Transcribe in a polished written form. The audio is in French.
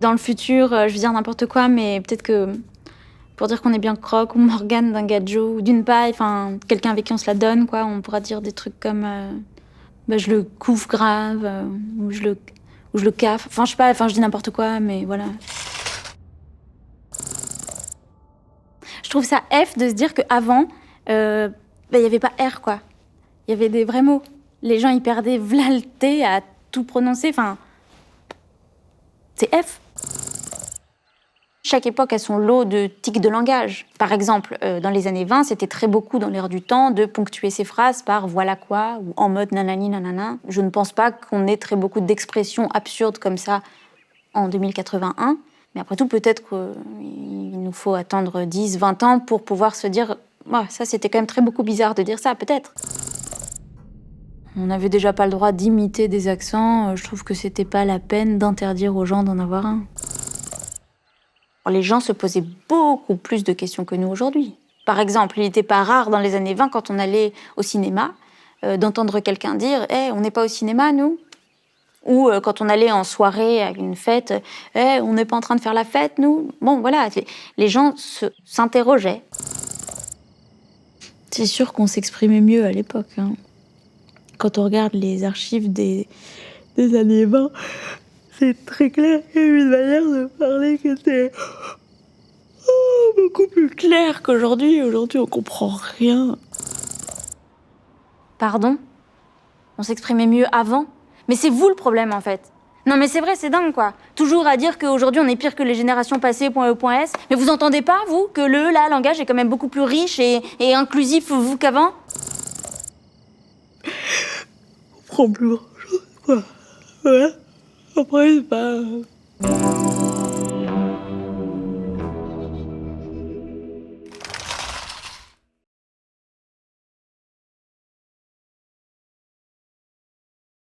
Dans le futur, je vais dire n'importe quoi, mais peut-être que pour dire qu'on est bien Croc ou Morgane d'un Gadjo ou d'une paille, enfin, quelqu'un avec qui on se la donne, quoi, on pourra dire des trucs comme je le couvre grave, ou je le caffe. Enfin, je sais pas, enfin, je dis n'importe quoi, mais voilà. Je trouve ça F de se dire qu'avant, y avait pas R, quoi. Il y avait des vrais mots. Les gens, ils perdaient v'là le T à tout prononcer, enfin... C'est F. Chaque époque a son lot de tics de langage. Par exemple, dans les années 20, c'était très beaucoup dans l'air du temps de ponctuer ses phrases par voilà quoi ou en mode nanani nanana. Je ne pense pas qu'on ait très beaucoup d'expressions absurdes comme ça en 2081. Mais après tout, peut-être qu'il nous faut attendre 10, 20 ans pour pouvoir se dire oh, ça c'était quand même très beaucoup bizarre de dire ça, peut-être. On n'avait déjà pas le droit d'imiter des accents. Je trouve que c'était pas la peine d'interdire aux gens d'en avoir un. Les gens se posaient beaucoup plus de questions que nous aujourd'hui. Par exemple, il n'était pas rare dans les années 20, quand on allait au cinéma, d'entendre quelqu'un dire hey, « on n'est pas au cinéma, nous ?» Ou quand on allait en soirée à une fête « hey, on n'est pas en train de faire la fête, nous ?» Bon, voilà, les gens s'interrogeaient. C'est sûr qu'on s'exprimait mieux à l'époque. Hein. Quand on regarde les archives des années 20, c'est très clair qu'il y a eu une manière de parler qui était beaucoup plus claire qu'aujourd'hui. Aujourd'hui, on comprend rien. Pardon ? On s'exprimait mieux avant ? Mais c'est vous le problème, en fait. Non, mais c'est vrai, c'est dingue, quoi. Toujours à dire qu'aujourd'hui, on est pire que les générations passées, .E.S. Mais vous entendez pas, vous, que le langage est quand même beaucoup plus riche et inclusif, vous, qu'avant ? On comprend plus grand-chose, quoi. Ouais. Après, c'est pas...